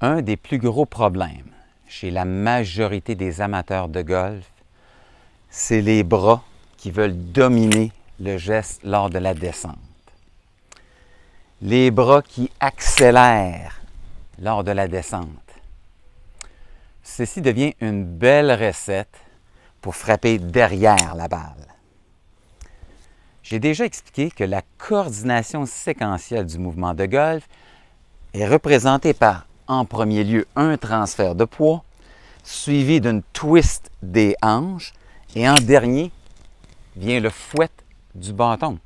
Un des plus gros problèmes chez la majorité des amateurs de golf, c'est les bras qui veulent dominer le geste lors de la descente. Les bras qui accélèrent lors de la descente. Ceci devient une belle recette pour frapper derrière la balle. J'ai déjà expliqué que la coordination séquentielle du mouvement de golf est représentée par, en premier lieu, un transfert de poids, suivi d'une twist des hanches, et en dernier vient le fouet du bâton.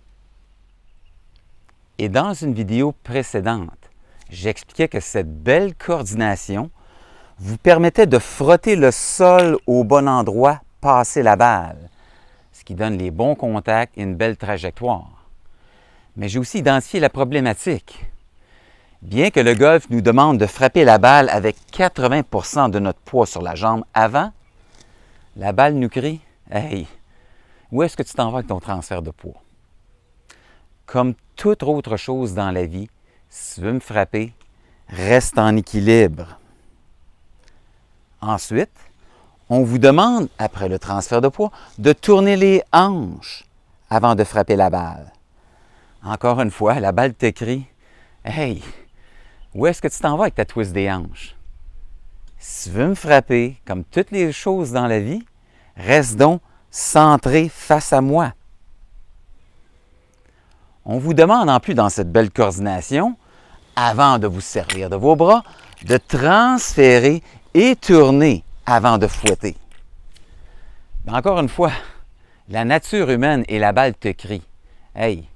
Et dans une vidéo précédente, j'expliquais que cette belle coordination vous permettait de frotter le sol au bon endroit, passer la balle, ce qui donne les bons contacts et une belle trajectoire. Mais j'ai aussi identifié la problématique. Bien que le golf nous demande de frapper la balle avec 80% de notre poids sur la jambe avant, la balle nous crie « Hey, où est-ce que tu t'en vas avec ton transfert de poids? » Comme toute autre chose dans la vie, si tu veux me frapper, reste en équilibre. Ensuite, on vous demande, après le transfert de poids, de tourner les hanches avant de frapper la balle. Encore une fois, la balle te crie « Hey, où est-ce que tu t'en vas avec ta twist des hanches? » Si tu veux me frapper, comme toutes les choses dans la vie, reste donc centré face à moi. On vous demande en plus dans cette belle coordination, avant de vous servir de vos bras, de transférer et tourner avant de fouetter. Mais encore une fois, la nature humaine et la balle te crient « Hey,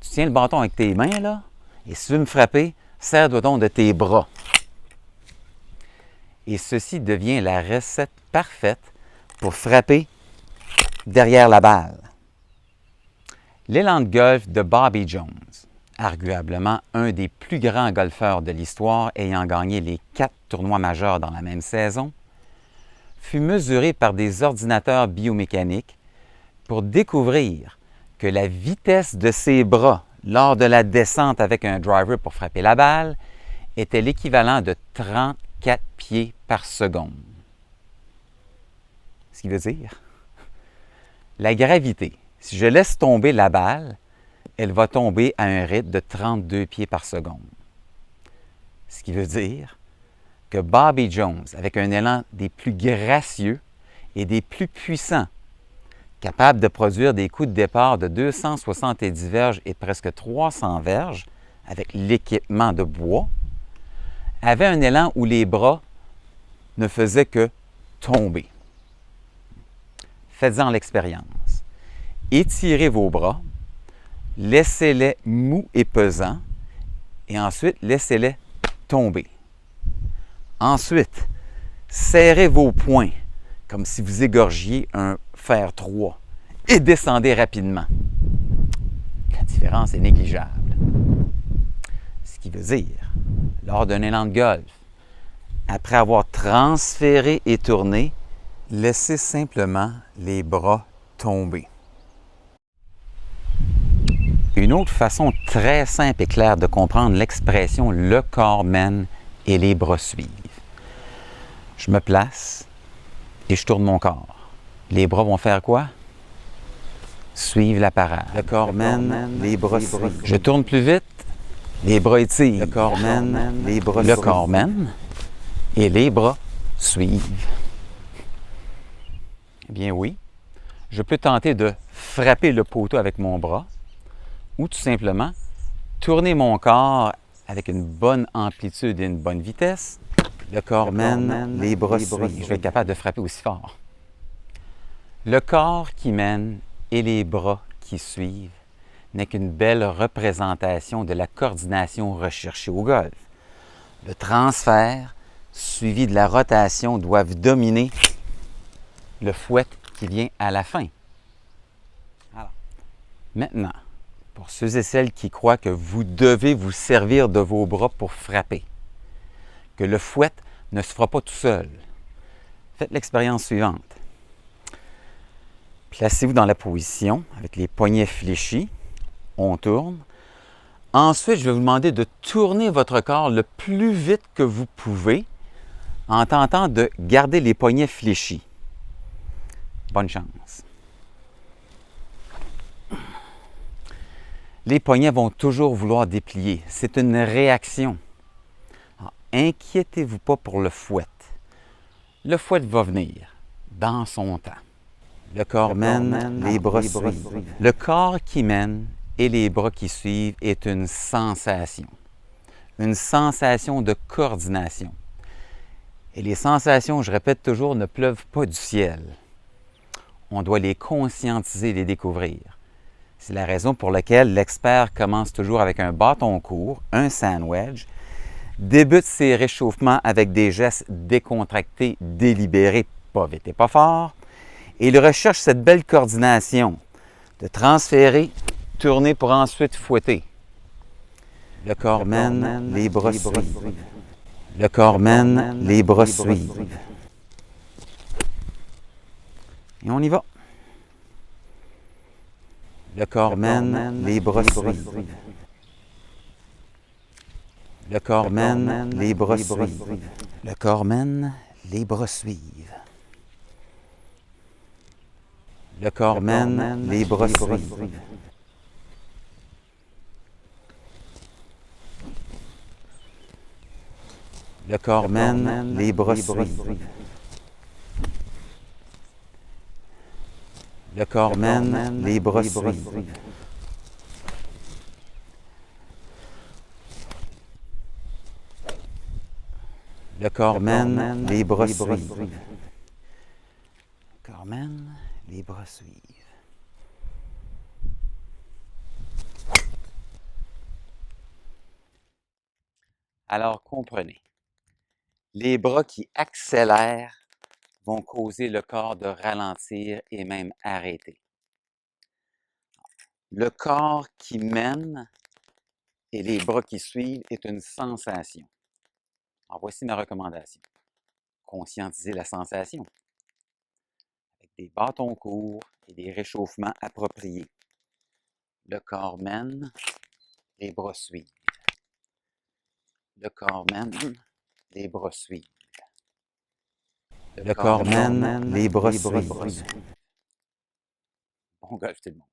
tu tiens le bâton avec tes mains là, et si tu veux me frapper, serre-toi donc de tes bras. » Et ceci devient la recette parfaite pour frapper derrière la balle. L'élan de golf de Bobby Jones, arguablement un des plus grands golfeurs de l'histoire ayant gagné les 4 tournois majeurs dans la même saison, fut mesuré par des ordinateurs biomécaniques pour découvrir que la vitesse de ses bras lors de la descente avec un driver pour frapper la balle était l'équivalent de 34 pieds par seconde. Ce qui veut dire, la gravité, si je laisse tomber la balle, elle va tomber à un rythme de 32 pieds par seconde. Ce qui veut dire que Bobby Jones, avec un élan des plus gracieux et des plus puissants, capable de produire des coups de départ de 270 verges et presque 300 verges avec l'équipement de bois, avait un élan où les bras ne faisaient que tomber. Faites-en l'expérience. Étirez vos bras, laissez-les mous et pesants, et ensuite laissez-les tomber. Ensuite, serrez vos poings comme si vous égorgiez un fer 3 et descendez rapidement. La différence est négligeable. Ce qui veut dire, lors d'un élan de golf, après avoir transféré et tourné, laissez simplement les bras tomber. Une autre façon très simple et claire de comprendre l'expression « le corps mène et les bras suivent ». Je me place et je tourne mon corps. Les bras vont faire quoi? Suivre la parade. Le corps mène, les bras suivent. Je tourne plus vite, les bras étirent. Le corps mène, les bras suivent. Le corps mène et les bras suivent. Eh bien oui, je peux tenter de frapper le poteau avec mon bras ou tout simplement tourner mon corps avec une bonne amplitude et une bonne vitesse. Le corps mène, les bras suivent. Je vais être capable de frapper aussi fort. Le corps qui mène et les bras qui suivent n'est qu'une belle représentation de la coordination recherchée au golf. Le transfert suivi de la rotation doivent dominer le fouet qui vient à la fin. Alors, maintenant, pour ceux et celles qui croient que vous devez vous servir de vos bras pour frapper, que le fouet ne se fera pas tout seul, faites l'expérience suivante. Placez-vous dans la position avec les poignets fléchis, on tourne. Ensuite, je vais vous demander de tourner votre corps le plus vite que vous pouvez en tentant de garder les poignets fléchis. Bonne chance. Les poignets vont toujours vouloir déplier. C'est une réaction. Inquiétez-vous pas pour le fouet. Le fouet va venir dans son temps. Le corps mène, les bras suivent. Le corps qui mène et les bras qui suivent est une sensation de coordination. Et les sensations, je répète toujours, ne pleuvent pas du ciel. On doit les conscientiser, les découvrir. C'est la raison pour laquelle l'expert commence toujours avec un bâton court, un sand wedge, débute ses réchauffements avec des gestes décontractés, délibérés, pas vite et pas fort, et il recherche cette belle coordination de transférer, tourner pour ensuite fouetter. Le corps mène, les bras suivent. Le corps mène, les bras suivent. Et on y va. Le corps mène, les bras suivent. Le corps mène, les bras suivent. Le corps mène, les bras suivent. Le corps mène, les bras suivent. Le corps mène, les bras suivent. Le corps mène, les bras suivent. Le corps mène, les bras suivent. Le corps mène, les bras suivent. Alors comprenez, les bras qui accélèrent vont causer le corps de ralentir et même arrêter. Le corps qui mène et les bras qui suivent est une sensation. Alors voici ma recommandation. Conscientiser la sensation avec des bâtons courts et des réchauffements appropriés. Le corps mène, les bras suivent. Le corps mène, les bras suivent. Le corps mène, les bras suivent. Bon golf tout le monde.